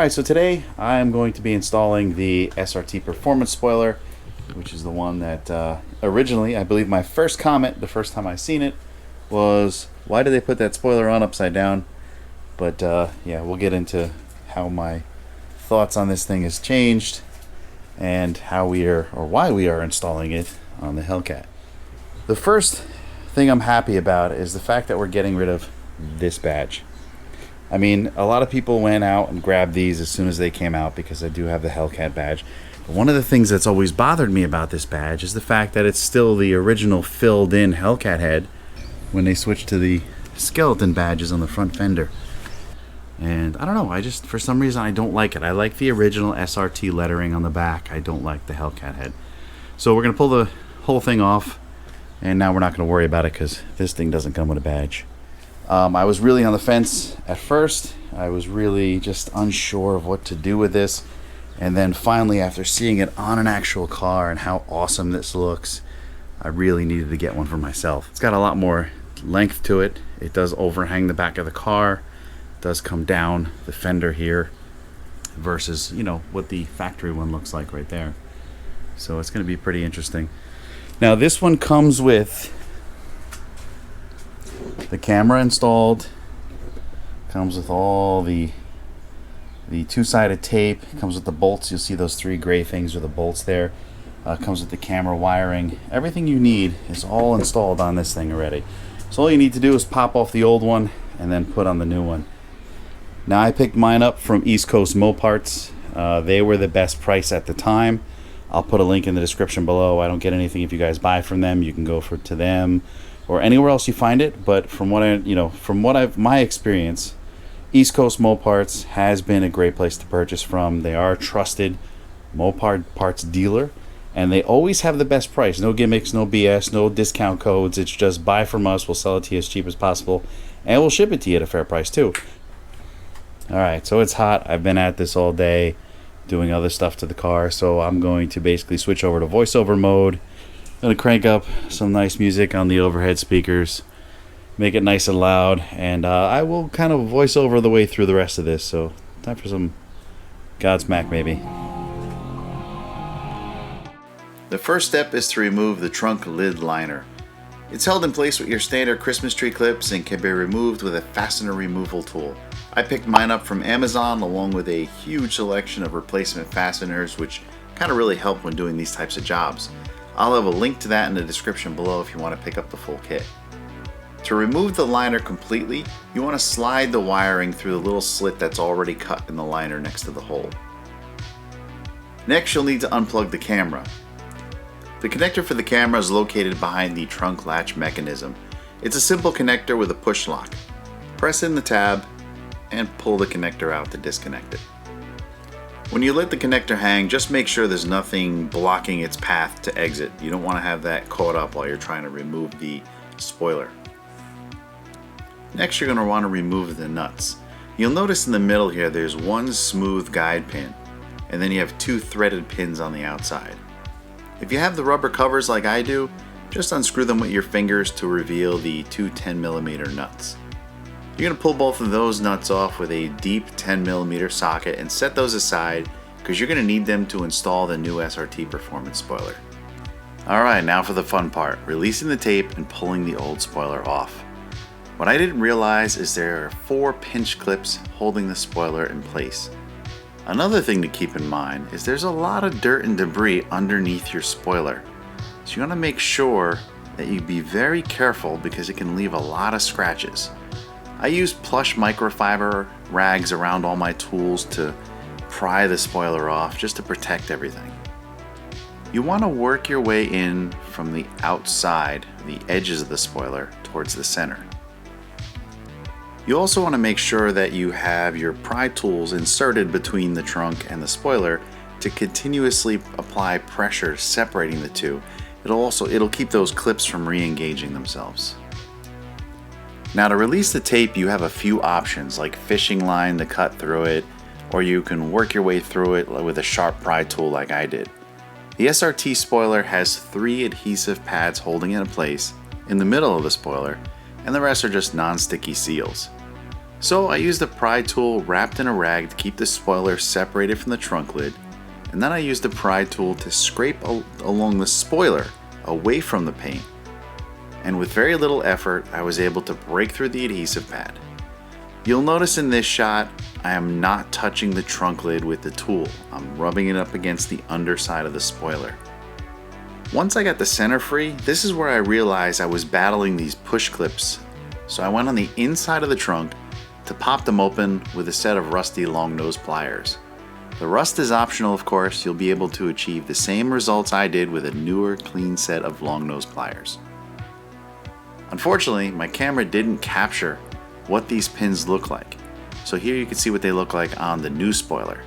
Alright, so today I am going to be installing the SRT Performance Spoiler, which is the one that originally, I believe my first comment, the first time I seen it, was, why did they put that spoiler on upside down? But yeah, we'll get into how my thoughts on this thing has changed and how we are, or why we are installing it on the Hellcat. The first thing I'm happy about is the fact that we're getting rid of this badge. I mean, a lot of people went out and grabbed these as soon as they came out because I do have the Hellcat badge. But one of the things that's always bothered me about this badge is the fact that it's still the original filled-in Hellcat head when they switched to the skeleton badges on the front fender. And I don't know, I just, for some reason, I don't like it. I like the original SRT lettering on the back. I don't like the Hellcat head. So we're going to pull the whole thing off, and now we're not going to worry about it because this thing doesn't come with a badge. I was really on the fence at first. I was really just unsure of what to do with this. And then finally, after seeing it on an actual car and how awesome this looks, I really needed to get one for myself. It's got a lot more length to it. It does overhang the back of the car. It does come down the fender here versus, you know, what the factory one looks like right there. So it's going to be pretty interesting. Now this one comes with the camera installed, comes with all the two-sided tape, comes with the bolts. You'll see those three gray things are the bolts there. Comes with the camera wiring. Everything you need is all installed on this thing already. So all you need to do is pop off the old one and then put on the new one. Now I picked mine up from East Coast Moparts. They were the best price at the time. I'll put a link in the description below. I don't get anything if you guys buy from them. You can go to them or anywhere else you find it, but from what my experience, East Coast Moparts has been a great place to purchase from. They are a trusted Mopar parts dealer, and they always have the best price. No gimmicks, no BS, no discount codes. It's just buy from us, we'll sell it to you as cheap as possible, and we'll ship it to you at a fair price too. Alright, so it's hot. I've been at this all day doing other stuff to the car, so I'm going to basically switch over to voiceover mode. I'm going to crank up some nice music on the overhead speakers, make it nice and loud, and I will kind of voice over the way through the rest of this. So time for some Godsmack maybe. The first step is to remove the trunk lid liner. It's held in place with your standard Christmas tree clips and can be removed with a fastener removal tool. I picked mine up from Amazon along with a huge selection of replacement fasteners, which kind of really help when doing these types of jobs. I'll have a link to that in the description below if you want to pick up the full kit. To remove the liner completely, you want to slide the wiring through the little slit that's already cut in the liner next to the hole. Next, you'll need to unplug the camera. The connector for the camera is located behind the trunk latch mechanism. It's a simple connector with a push lock. Press in the tab and pull the connector out to disconnect it. When you let the connector hang, just make sure there's nothing blocking its path to exit. You don't want to have that caught up while you're trying to remove the spoiler. Next, you're going to want to remove the nuts. You'll notice in the middle here there's one smooth guide pin, and then you have two threaded pins on the outside. If you have the rubber covers like I do, just unscrew them with your fingers to reveal the two 10mm nuts. You're going to pull both of those nuts off with a deep 10mm socket and set those aside because you're going to need them to install the new SRT Performance Spoiler. Alright, now for the fun part, releasing the tape and pulling the old spoiler off. What I didn't realize is there are 4 pinch clips holding the spoiler in place. Another thing to keep in mind is there's a lot of dirt and debris underneath your spoiler. So you want to make sure that you be very careful because it can leave a lot of scratches. I use plush microfiber rags around all my tools to pry the spoiler off just to protect everything. You want to work your way in from the outside, the edges of the spoiler, towards the center. You also want to make sure that you have your pry tools inserted between the trunk and the spoiler to continuously apply pressure separating the two. It'll keep those clips from re-engaging themselves. Now to release the tape, you have a few options like fishing line to cut through it, or you can work your way through it with a sharp pry tool like I did. The SRT spoiler has 3 adhesive pads holding it in place in the middle of the spoiler, and the rest are just non-sticky seals. So I used a pry tool wrapped in a rag to keep the spoiler separated from the trunk lid, and then I used the pry tool to scrape along the spoiler away from the paint. And with very little effort, I was able to break through the adhesive pad. You'll notice in this shot, I am not touching the trunk lid with the tool. I'm rubbing it up against the underside of the spoiler. Once I got the center free, this is where I realized I was battling these push clips. So I went on the inside of the trunk to pop them open with a set of rusty long nose pliers. The rust is optional, of course. You'll be able to achieve the same results I did with a newer, clean set of long nose pliers. Unfortunately, my camera didn't capture what these pins look like. So here you can see what they look like on the new spoiler.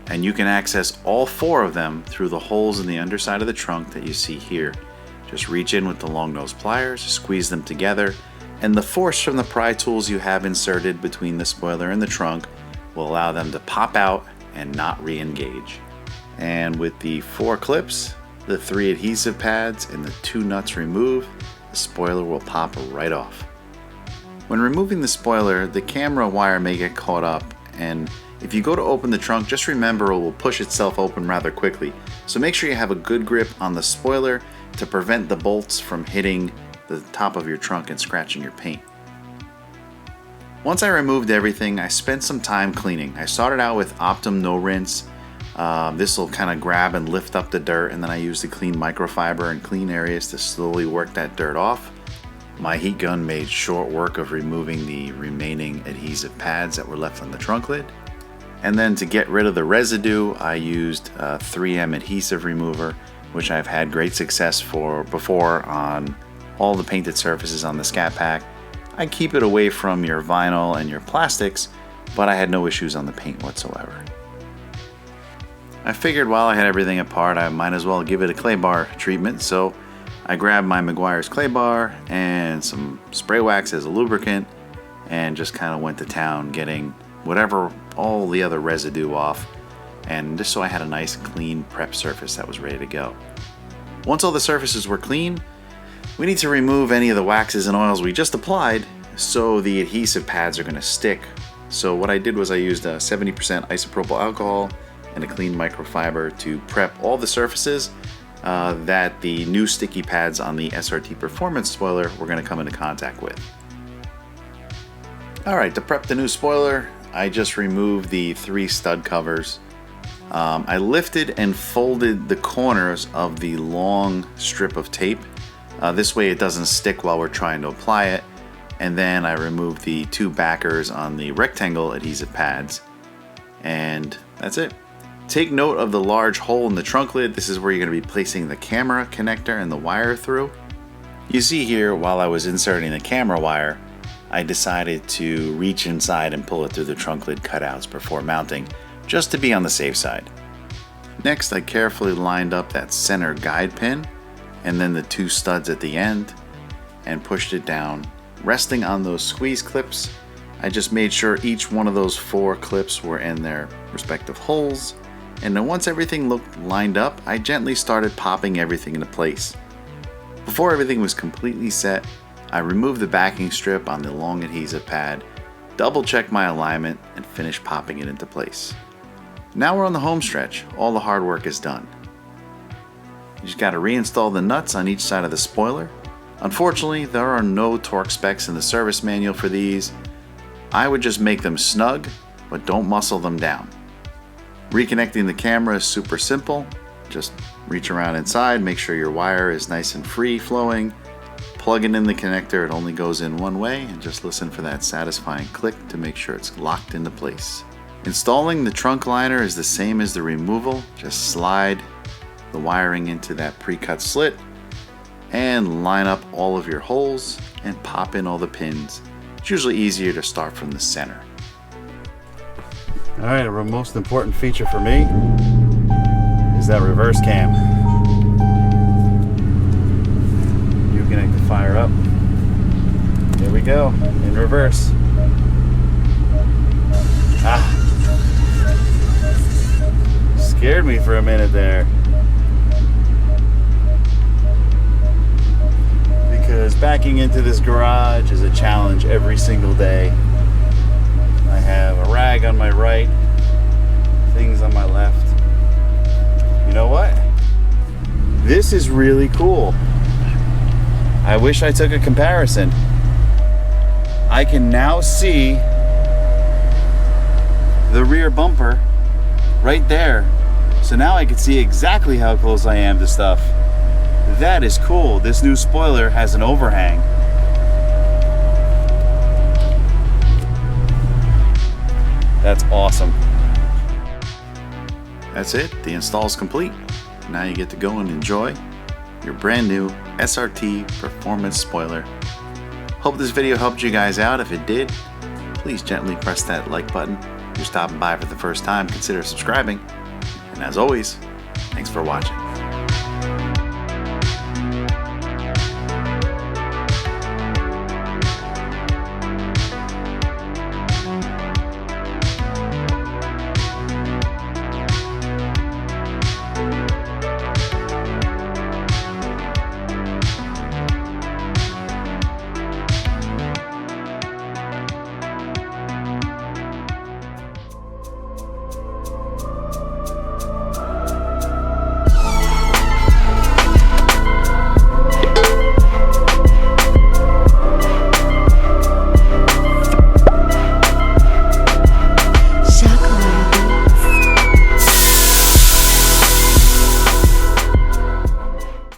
And you can access all 4 of them through the holes in the underside of the trunk that you see here. Just reach in with the long nose pliers, squeeze them together, and the force from the pry tools you have inserted between the spoiler and the trunk will allow them to pop out and not re-engage. And with the 4 clips, the 3 adhesive pads, and the 2 nuts removed, the spoiler will pop right off. When removing the spoiler, the camera wire may get caught up, and if you go to open the trunk, just remember it will push itself open rather quickly. So make sure you have a good grip on the spoiler to prevent the bolts from hitting the top of your trunk and scratching your paint. Once I removed everything, I spent some time cleaning. I started out with Optum No Rinse. This will kind of grab and lift up the dirt, and then I used the clean microfiber and clean areas to slowly work that dirt off. My heat gun made short work of removing the remaining adhesive pads that were left on the trunk lid. And then to get rid of the residue, I used a 3M adhesive remover, which I've had great success for before on all the painted surfaces on the Scat pack. I keep it away from your vinyl and your plastics, but I had no issues on the paint whatsoever. I figured while I had everything apart, I might as well give it a clay bar treatment, so I grabbed my Meguiar's clay bar and some spray wax as a lubricant and just kind of went to town getting all the other residue off, and just so I had a nice clean prep surface that was ready to go. Once all the surfaces were clean, we need to remove any of the waxes and oils we just applied so the adhesive pads are going to stick. So what I did was I used a 70% isopropyl alcohol and a clean microfiber to prep all the surfaces that the new sticky pads on the SRT Performance Spoiler were going to come into contact with. Alright, to prep the new spoiler, I just removed the 3 stud covers. I lifted and folded the corners of the long strip of tape. This way it doesn't stick while we're trying to apply it. And then I removed the 2 backers on the rectangle adhesive pads. And that's it. Take note of the large hole in the trunk lid. This is where you're going to be placing the camera connector and the wire through. You see here, while I was inserting the camera wire, I decided to reach inside and pull it through the trunk lid cutouts before mounting, just to be on the safe side. Next, I carefully lined up that center guide pin and then the 2 studs at the end and pushed it down. Resting on those squeeze clips, I just made sure each one of those 4 clips were in their respective holes. And then once everything looked lined up, I gently started popping everything into place. Before everything was completely set, I removed the backing strip on the long adhesive pad, double checked my alignment, and finished popping it into place. Now we're on the home stretch. All the hard work is done. You just got to reinstall the nuts on each side of the spoiler. Unfortunately, there are no torque specs in the service manual for these. I would just make them snug, but don't muscle them down. Reconnecting the camera is super simple. Just reach around inside, make sure your wire is nice and free flowing. Plug it in the connector, it only goes in one way, and just listen for that satisfying click to make sure it's locked into place. Installing the trunk liner is the same as the removal. Just slide the wiring into that pre-cut slit and line up all of your holes and pop in all the pins. It's usually easier to start from the center. Alright, a most important feature for me is that reverse cam. You connect the fire up. There we go, in reverse. Scared me for a minute there. Because backing into this garage is a challenge every single day. I have a rag on my right, things on my left. You know what? This is really cool. I wish I took a comparison. I can now see the rear bumper right there. So now I can see exactly how close I am to stuff. That is cool. This new spoiler has an overhang. That's awesome. That's it. The install is complete. Now you get to go and enjoy your brand new SRT Performance Spoiler. Hope this video helped you guys out. If it did, please gently press that like button. If you're stopping by for the first time, consider subscribing. And as always, thanks for watching.